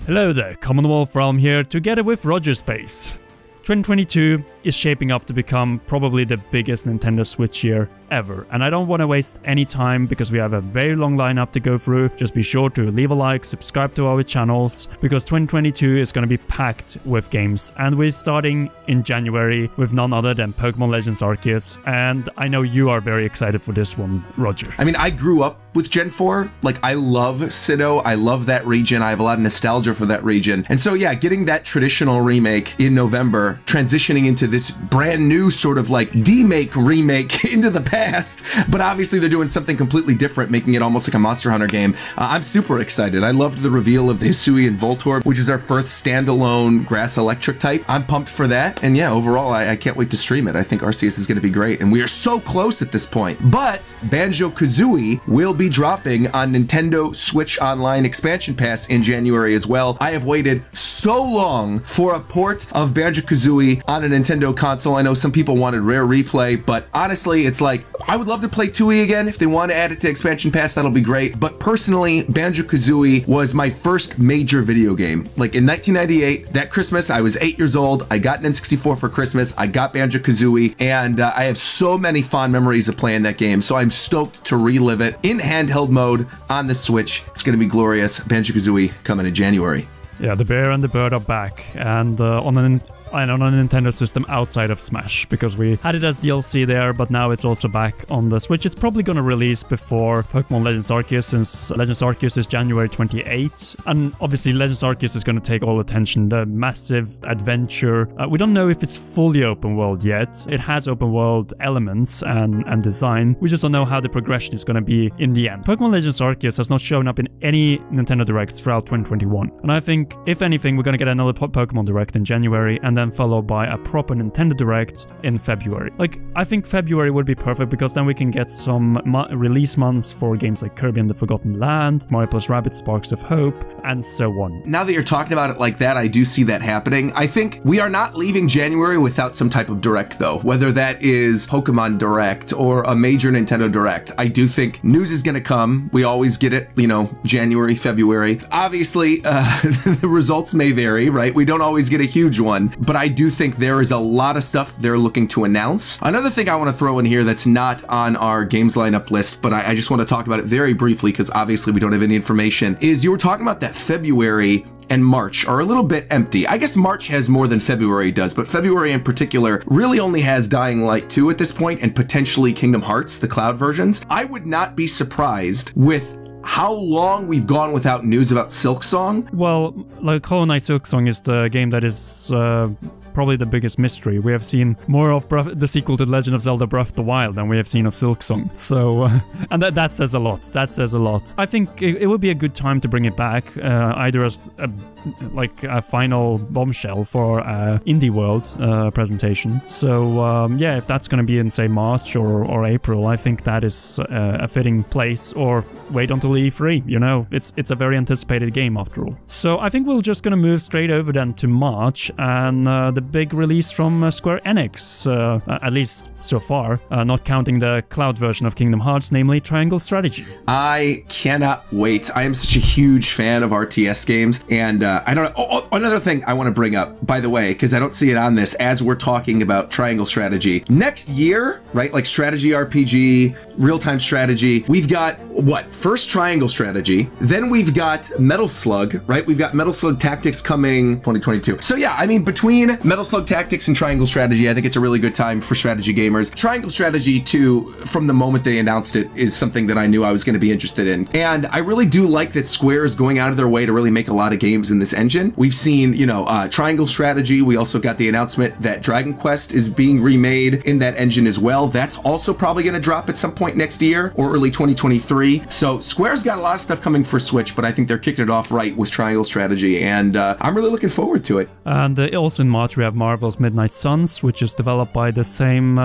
Hello there, Commonwealth Realm here, together with Rogersbase. 2022 is shaping up to become probably the biggest Nintendo Switch year ever, and I don't want to waste any time because we have a very long lineup to go through. Just be sure to leave a like, subscribe to our channels, because 2022 is going to be packed with games, and we're starting in January with none other than Pokemon Legends Arceus, and I know you are very excited for this one, Roger. I mean, I grew up with Gen 4. Like, I love Sinnoh, I love that region, I have a lot of nostalgia for that region, and so yeah, getting that traditional remake in November, transitioning into this brand new sort of like demake remake into the past, but obviously they're doing something completely different, making it almost like a Monster Hunter game. I'm super excited. I loved the reveal of the Hisui and Voltorb, which is our first standalone grass electric type. I'm pumped for that, and yeah, overall I can't wait to stream it. I think Arceus is going to be great, and we are so close at this point. But Banjo-Kazooie will be dropping on Nintendo Switch Online Expansion Pass in January as well. I have waited so long for a port of Banjo-Kazooie on a Nintendo console. I know some people wanted Rare Replay, but honestly, it's like, I would love to play Tui again. If they want to add it to Expansion Pass, that'll be great. But personally, Banjo-Kazooie was my first major video game. Like in 1998, that Christmas, I was 8 years old. I got an N64 for Christmas. I got Banjo-Kazooie, and I have so many fond memories of playing that game. So I'm stoked to relive it in handheld mode on the Switch. It's going to be glorious. Banjo-Kazooie coming in January. Yeah, the bear and the bird are back, and on a Nintendo system outside of Smash, because we had it as DLC there, but now it's also back on the Switch. It's probably going to release before Pokemon Legends Arceus, since Legends Arceus is January 28th, and obviously Legends Arceus is going to take all attention, the massive adventure. We don't know if it's fully open world yet. It has open world elements and design. We just don't know how the progression is going to be in the end. Pokemon Legends Arceus has not shown up in any Nintendo Directs throughout 2021, and I think, if anything, we're going to get another Pokemon Direct in January, and then followed by a proper Nintendo Direct in February. Like, I think February would be perfect, because then we can get some release months for games like Kirby and the Forgotten Land, Mario plus Rabbids Sparks of Hope, and so on. Now that you're talking about it like that, I do see that happening. I think we are not leaving January without some type of Direct, though, whether that is Pokemon Direct or a major Nintendo Direct. I do think news is going to come. We always get it, you know, January, February. Obviously, the results may vary, right? We don't always get a huge one, but I do think there is a lot of stuff they're looking to announce. Another thing I want to throw in here that's not on our games lineup list, but I just want to talk about it very briefly, because obviously we don't have any information, is you were talking about that February and March are a little bit empty. I guess March has more than February does, but February in particular really only has Dying Light 2 at this point, and potentially Kingdom Hearts, the cloud versions. I would not be surprised with how long we've gone without news about Silksong. Well, like Hollow Knight Silksong is the game that is probably the biggest mystery. We have seen more of the sequel to Legend of Zelda Breath of the Wild than we have seen of Silksong. So, and that says a lot. That says a lot. I think it would be a good time to bring it back, either as a final bombshell for Indie World presentation. So yeah, if that's going to be in, say, March or April, I think that is a fitting place, or wait until E3. You know, it's a very anticipated game after all. So I think we're just going to move straight over then to March, and the big release from Square-Enix, at least so far, not counting the cloud version of Kingdom Hearts, namely Triangle Strategy. I cannot wait. I am such a huge fan of RTS games, and I don't know. Oh, another thing I want to bring up, by the way, because I don't see it on this as we're talking about Triangle Strategy. Next year, right, like strategy RPG, real-time strategy, we've got, what, first Triangle Strategy, then we've got Metal Slug, right? We've got Metal Slug Tactics coming 2022. So yeah, I mean, between Metal Slug Tactics and Triangle Strategy, I think it's a really good time for strategy gamers. Triangle Strategy 2, from the moment they announced it, is something that I knew I was going to be interested in. And I really do like that Square is going out of their way to really make a lot of games in this engine. We've seen, you know, Triangle Strategy. We also got the announcement that Dragon Quest is being remade in that engine as well. That's also probably going to drop at some point next year or early 2023. So Square's got a lot of stuff coming for Switch, but I think they're kicking it off right with Triangle Strategy, and I'm really looking forward to it. And also in March we have Marvel's Midnight Suns, which is developed by the same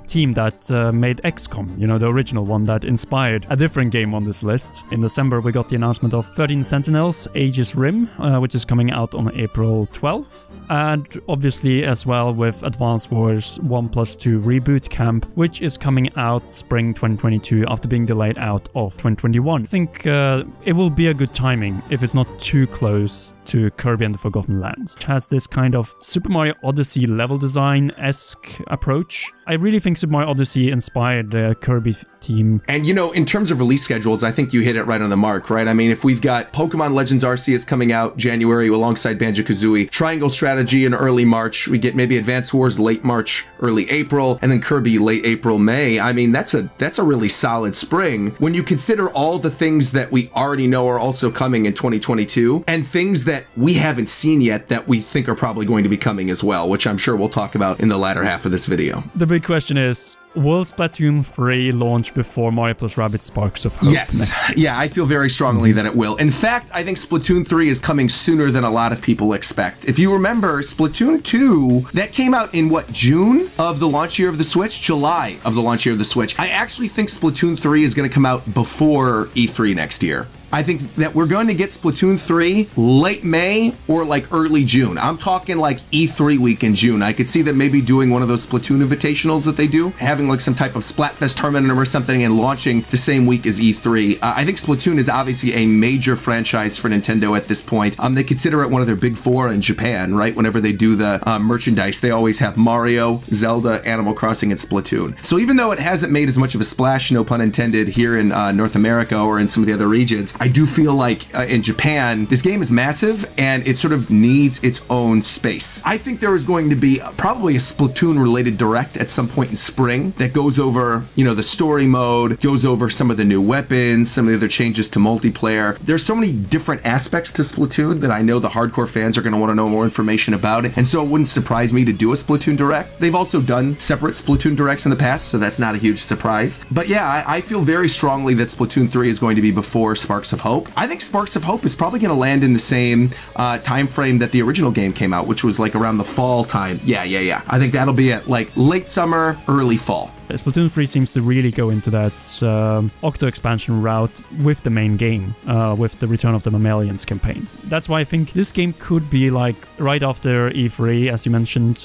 team that made XCOM, you know, the original one that inspired a different game on this list. In December we got the announcement of 13 Sentinels, Aegis Rim which is coming out on April 12th. And obviously as well with Advance Wars 1+2 Reboot Camp, which is coming out spring 2022 after being delayed out of 2021. I think it will be a good timing if it's not too close to Kirby and the Forgotten Lands. It has this kind of Super Mario Odyssey level design-esque approach. I really think Super Mario Odyssey inspired the Kirby team. And you know, in terms of release schedules, I think you hit it right on the mark, right? I mean, if we've got Pokemon Legends Arceus coming out January alongside Banjo-Kazooie, Triangle Strategy in early March, we get maybe Advance Wars late March, early April, and then Kirby late April, May. I mean, that's a really solid spring when you consider all the things that we already know are also coming in 2022 and things that we haven't seen yet that we think are probably going to be coming as well, which I'm sure we'll talk about in the latter half of this video. The big question is, will Splatoon 3 launch before Mario + Rabbids Sparks of Hope? Yes. Yeah, I feel very strongly that it will. In fact, I think Splatoon 3 is coming sooner than a lot of people expect. If you remember, Splatoon 2, that came out in what, June of the launch year of the Switch? July of the launch year of the Switch. I actually think Splatoon 3 is going to come out before E3 next year. I think that we're going to get Splatoon 3 late May or like early June. I'm talking like E3 week in June. I could see that maybe doing one of those Splatoon invitationals that they do, having like some type of Splatfest tournament or something and launching the same week as E3. I think Splatoon is obviously a major franchise for Nintendo at this point. They consider it one of their big four in Japan, right? Whenever they do the merchandise, they always have Mario, Zelda, Animal Crossing, and Splatoon. So even though it hasn't made as much of a splash, no pun intended, here in North America or in some of the other regions, I do feel like in Japan, this game is massive and it sort of needs its own space. I think there is going to be probably a Splatoon related direct at some point in spring that goes over, you know, the story mode, goes over some of the new weapons, some of the other changes to multiplayer. There's so many different aspects to Splatoon that I know the hardcore fans are going to want to know more information about it. And so it wouldn't surprise me to do a Splatoon direct. They've also done separate Splatoon directs in the past, so that's not a huge surprise. But yeah, I feel very strongly that Splatoon 3 is going to be before Sparks of Hope. I think Sparks of Hope is probably going to land in the same time frame that the original game came out, which was like around the fall time. Yeah. I think that'll be at like late summer, early fall. Splatoon 3 seems to really go into that Octo expansion route with the main game, with the Return of the Mammalians campaign. That's why I think this game could be like right after E3, as you mentioned,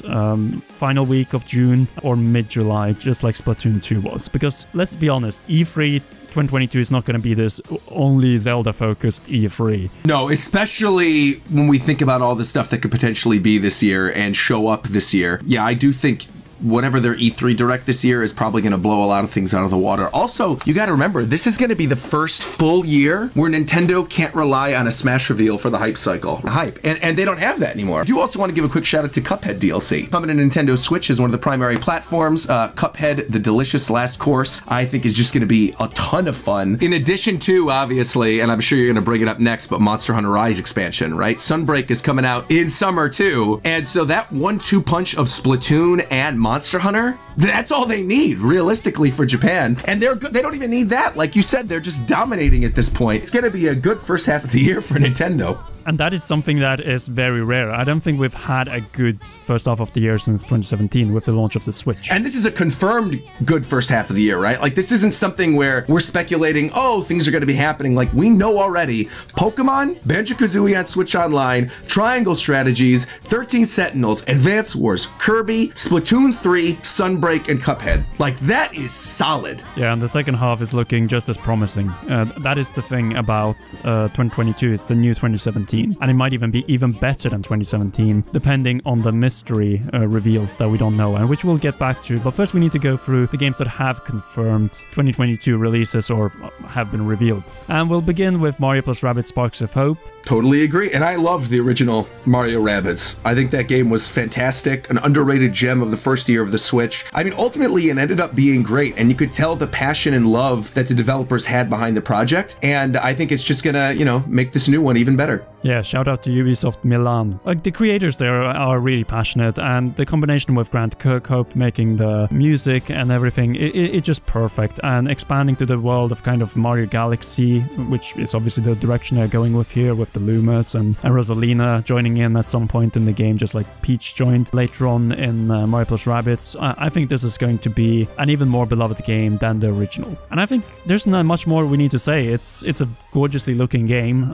final week of June or mid-July, just like Splatoon 2 was. Because let's be honest, E3 2022 is not going to be this only Zelda-focused E3. No, especially when we think about all the stuff that could potentially be this year and show up this year. Yeah, I do think whatever their E3 direct this year is probably going to blow a lot of things out of the water. Also, you got to remember, this is going to be the first full year where Nintendo can't rely on a Smash reveal for the hype cycle. And they don't have that anymore. I do also want to give a quick shout out to Cuphead DLC. Coming to Nintendo Switch is one of the primary platforms. Cuphead, the delicious last course, I think is just going to be a ton of fun. In addition to, obviously, and I'm sure you're going to bring it up next, but Monster Hunter Rise expansion, right? Sunbreak is coming out in summer too. And so that 1-2 punch of Splatoon and Monster Hunter, that's all they need realistically for Japan, and they're good. They don't even need that. Like you said, they're just dominating at this point. It's gonna be a good first half of the year for Nintendo. And that is something that is very rare. I don't think we've had a good first half of the year since 2017 with the launch of the Switch. And this is a confirmed good first half of the year, right? Like, this isn't something where we're speculating, oh, things are going to be happening. Like, we know already, Pokemon, Banjo-Kazooie on Switch Online, Triangle Strategies, 13 Sentinels, Advance Wars, Kirby, Splatoon 3, Sunbreak, and Cuphead. Like, that is solid. Yeah, and the second half is looking just as promising. That is the thing about 2022. It's the new 2017. And it might even be even better than 2017, depending on the mystery reveals that we don't know, and which we'll get back to. But first we need to go through the games that have confirmed 2022 releases or have been revealed. And we'll begin with Mario + Rabbids Sparks of Hope. Totally agree. And I loved the original Mario Rabbids. I think that game was fantastic, an underrated gem of the first year of the Switch. I mean, ultimately it ended up being great, and you could tell the passion and love that the developers had behind the project. And I think it's just gonna, you know, make this new one even better. Yeah, shout out to Ubisoft Milan. Like, the creators there are really passionate, and the combination with Grant Kirkhope making the music and everything, it's just perfect. And expanding to the world of kind of Mario Galaxy, which is obviously the direction they're going with here, with the Lumas and Rosalina joining in at some point in the game, just like Peach joined later on in Mario + Rabbids. I think this is going to be an even more beloved game than the original. And I think there's not much more we need to say. It's a gorgeously looking game,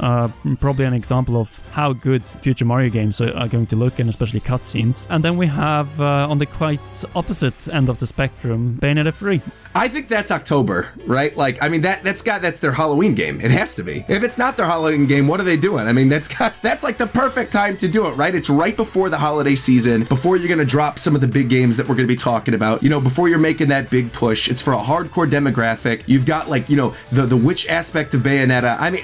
probably an example example of how good future Mario games are going to look, and especially cutscenes. And then we have, on the quite opposite end of the spectrum, Bayonetta 3. I think that's October, right? Like, I mean, that's their Halloween game. It has to be. If it's not their Halloween game, what are they doing? I mean, that's like the perfect time to do it, right? It's right before the holiday season, before you're gonna drop some of the big games that we're gonna be talking about. You know, before you're making that big push. It's for a hardcore demographic. You've got, like, you know, the witch aspect of Bayonetta. I mean,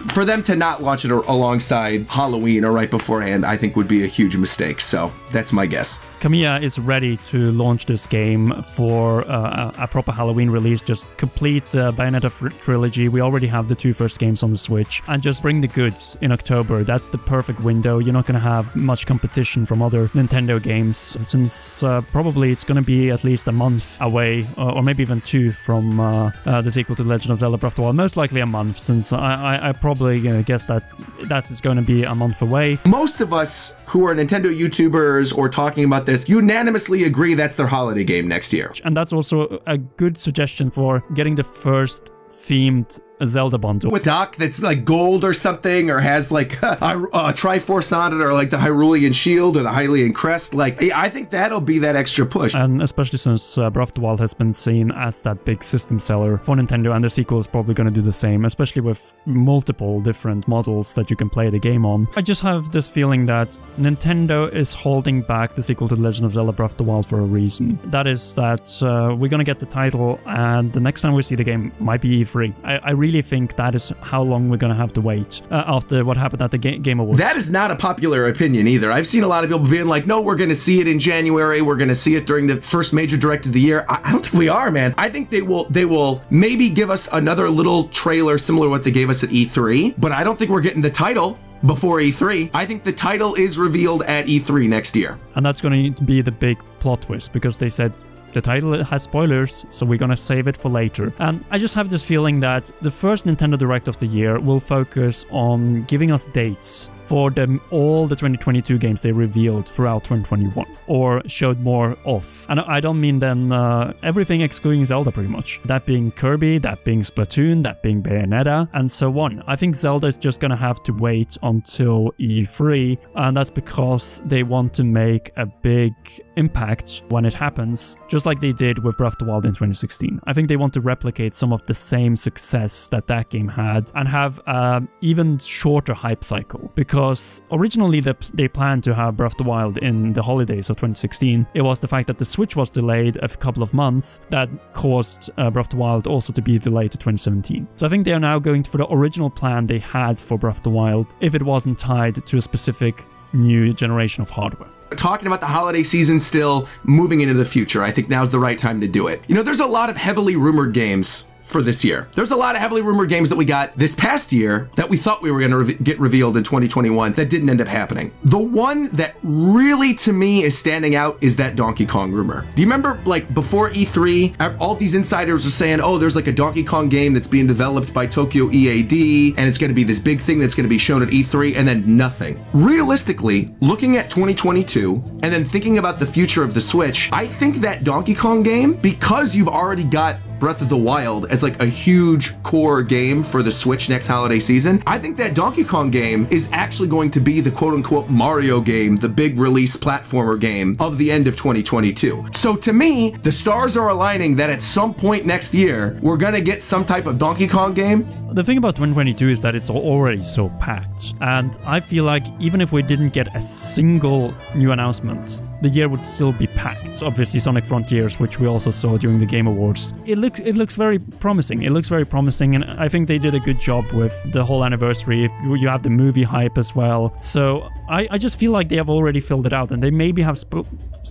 for them to not launch it alongside Halloween or right beforehand, I think would be a huge mistake. So that's my guess. Kamiya is ready to launch this game for a proper Halloween release. Just complete Bayonetta Trilogy. We already have the 2 first games on the Switch, and just bring the goods in October. That's the perfect window. You're not going to have much competition from other Nintendo games, since probably it's going to be at least a month away, or maybe even 2 from the sequel to Legend of Zelda Breath of the Wild. Most likely a month, since I probably guess that's going to be a month away. Most of us who are Nintendo YouTubers or talking about this unanimously agree that's their holiday game next year. And that's also a good suggestion for getting the first themed Zelda bundle. With Doc that's like gold or something, or has like a Triforce on it, or like the Hyrulean Shield or the Hylian Crest. Like, I think that'll be that extra push. And especially since Breath of the Wild has been seen as that big system seller for Nintendo, and the sequel is probably going to do the same, especially with multiple different models that you can play the game on. I just have this feeling that Nintendo is holding back the sequel to The Legend of Zelda Breath of the Wild for a reason. That is that we're going to get the title, and the next time we see the game might be E3. I really think that is how long we're going to have to wait after what happened at the Game Awards. That is not a popular opinion either. I've seen a lot of people being like, no, we're going to see it in January. We're going to see it during the first major direct of the year. I don't think we are, man. I think they will maybe give us another little trailer similar to what they gave us at E3, but I don't think we're getting the title before E3. I think the title is revealed at E3 next year. And that's going to be the big plot twist, because they said the title has spoilers, so we're gonna save it for later. And I just have this feeling that the first Nintendo Direct of the year will focus on giving us dates for all the 2022 games they revealed throughout 2021, or showed more of. And I don't mean then everything excluding Zelda, pretty much. That being Kirby, that being Splatoon, that being Bayonetta, and so on. I think Zelda is just gonna have to wait until E3, and that's because they want to make a big impact when it happens, just like they did with Breath of the Wild in 2016. I think they want to replicate some of the same success that game had, and have an even shorter hype cycle, because originally they planned to have Breath of the Wild in the holidays of 2016. It was the fact that the Switch was delayed a couple of months that caused Breath of the Wild also to be delayed to 2017. So I think they are now going for the original plan they had for Breath of the Wild, if it wasn't tied to a specific new generation of hardware. Talking about the holiday season still, moving into the future, I think now's the right time to do it. You know, there's a lot of heavily rumored games for this year. There's a lot of heavily rumored games that we got this past year that we thought we were going to get revealed in 2021 that didn't end up happening. The one that really, to me, is standing out is that Donkey Kong rumor. Do you remember, like, before E3, all these insiders were saying, oh, there's like a Donkey Kong game that's being developed by Tokyo EAD, and it's going to be this big thing that's going to be shown at E3, and then nothing. Realistically, looking at 2022, and then thinking about the future of the Switch, I think that Donkey Kong game, because you've already got Breath of the Wild as like a huge core game for the Switch next holiday season, I think that Donkey Kong game is actually going to be the quote-unquote Mario game, the big release platformer game of the end of 2022. So to me, the stars are aligning that at some point next year, we're gonna get some type of Donkey Kong game. The thing about 2022 is that it's already so packed, and I feel like even if we didn't get a single new announcement, the year would still be packed. Obviously, Sonic Frontiers, which we also saw during the Game Awards, it looks very promising. It looks very promising, and I think they did a good job with the whole anniversary. You have the movie hype as well, so I just feel like they have already filled it out, and they maybe have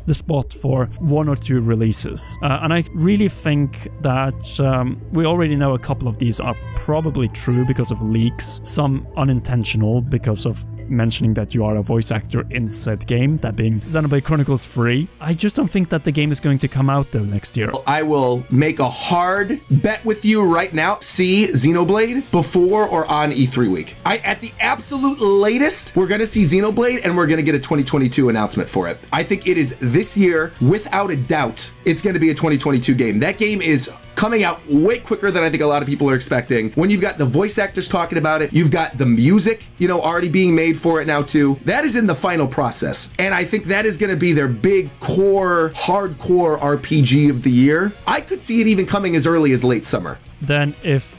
the spot for 1 or 2 releases. And I really think that we already know a couple of these are probably true because of leaks, some unintentional because of mentioning that you are a voice actor in said game, that being Xenoblade Chronicles 3. I just don't think that the game is going to come out though next year. I will make a hard bet with you right now. See Xenoblade before or on E3 week. At the absolute latest, we're going to see Xenoblade, and we're going to get a 2022 announcement for it. I think it is this year, without a doubt, it's going to be a 2022 game. That game is coming out way quicker than I think a lot of people are expecting. When you've got the voice actors talking about it, you've got the music, you know, already being made for it now too. That is in the final process. And I think that is going to be their big core, hardcore RPG of the year. I could see it even coming as early as late summer. Then if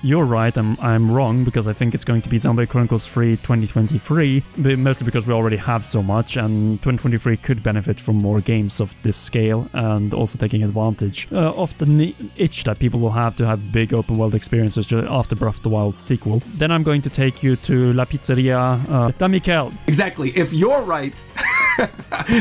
you're right, I'm wrong, because I think it's going to be Zelda Chronicles 3 2023, but mostly because we already have so much, and 2023 could benefit from more games of this scale, and also taking advantage of the itch that people will have to have big open world experiences after Breath of the Wild sequel. Then I'm going to take you to La Pizzeria da Michel. Exactly. If you're right,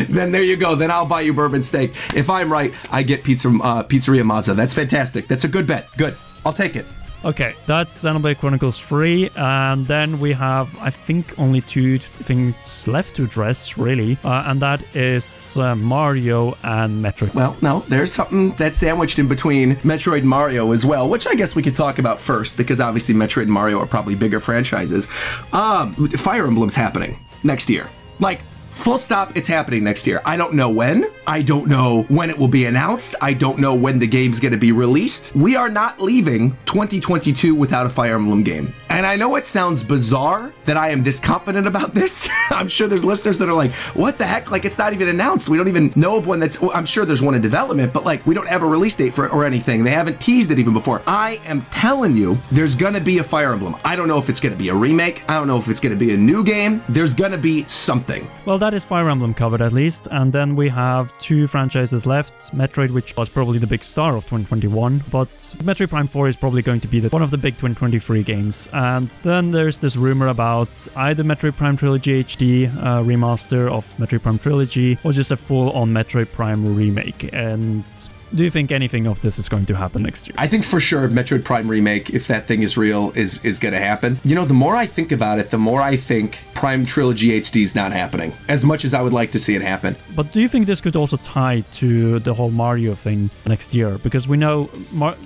then there you go. Then I'll buy you bourbon steak. If I'm right, I get Pizzeria Mazza. That's fantastic. That's a good bet. Good. I'll take it. Okay, that's Xenoblade Chronicles 3, and then we have, I think, only 2 things left to address, really, and that is Mario and Metroid. Well, no, there's something that's sandwiched in between Metroid and Mario as well, which I guess we could talk about first, because obviously Metroid and Mario are probably bigger franchises. Fire Emblem's happening next year. Like, full stop, it's happening next year. I don't know when. I don't know when it will be announced. I don't know when the game's going to be released. We are not leaving 2022 without a Fire Emblem game. And I know it sounds bizarre that I am this confident about this. I'm sure there's listeners that are like, what the heck? Like, it's not even announced. We don't even know of one that's, well, I'm sure there's one in development, but like, we don't have a release date for it or anything. They haven't teased it even before. I am telling you, there's going to be a Fire Emblem. I don't know if it's going to be a remake. I don't know if it's going to be a new game. There's going to be something. Well, that is Fire Emblem covered at least, and then we have 2 franchises left. Metroid, which was probably the big star of 2021, but Metroid Prime 4 is probably going to be one of the big 2023 games. And then there's this rumor about either Metroid Prime Trilogy HD remaster of Metroid Prime Trilogy, or just a full-on Metroid Prime remake. And do you think anything of this is going to happen next year? I think for sure Metroid Prime Remake, if that thing is real, is going to happen. You know, the more I think about it, the more I think Prime Trilogy HD is not happening, as much as I would like to see it happen. But do you think this could also tie to the whole Mario thing next year? Because we know,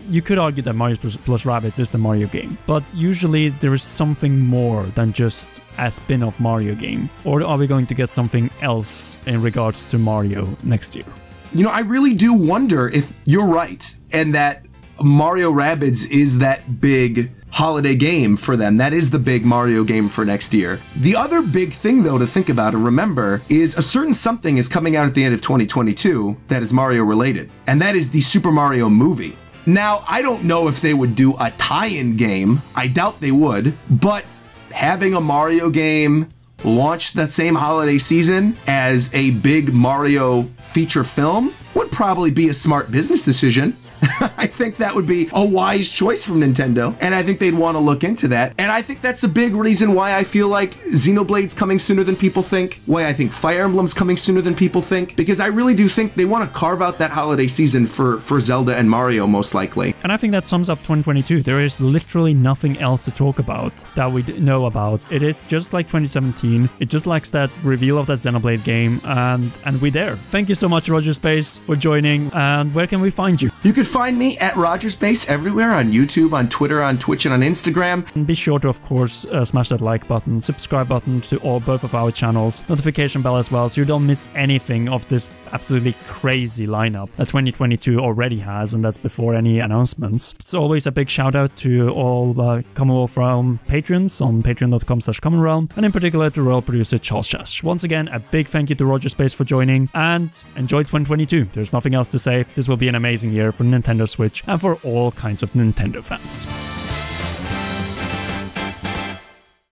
you could argue that Mario plus Rabbids is the Mario game, but usually there is something more than just a spin-off Mario game. Or are we going to get something else in regards to Mario next year? You know, I really do wonder if you're right and that Mario Rabbids is that big holiday game for them. That is the big Mario game for next year. The other big thing, though, to think about and remember is a certain something is coming out at the end of 2022 that is Mario related, and that is the Super Mario movie. Now, I don't know if they would do a tie-in game. I doubt they would, but having a Mario game launch the same holiday season as a big Mario feature film would probably be a smart business decision. I think that would be a wise choice from Nintendo, and I think they'd want to look into that. And I think that's a big reason why I feel like Xenoblade's coming sooner than people think, why I think Fire Emblem's coming sooner than people think, because I really do think they want to carve out that holiday season for Zelda and Mario, most likely. And I think that sums up 2022. There is literally nothing else to talk about that we know about. It is just like 2017. It just lacks that reveal of that Xenoblade game, and we're there. Thank you so much, Rogersbase, for joining. And where can we find you? You can find me at Rogersbase everywhere, on YouTube, on Twitter, on Twitch, and on Instagram. And be sure to, of course, smash that like button, subscribe button to both of our channels, notification bell as well, so you don't miss anything of this absolutely crazy lineup that 2022 already has, and that's before any announcements. It's always a big shout out to all Commonwealth Realm patrons on patreon.com/commonrealm, and in particular to royal producer Charles Shash. Once again, a big thank you to Rogersbase for joining, and enjoy 2022. There's nothing else to say. This will be an amazing year for Nintendo Switch and for all kinds of Nintendo fans.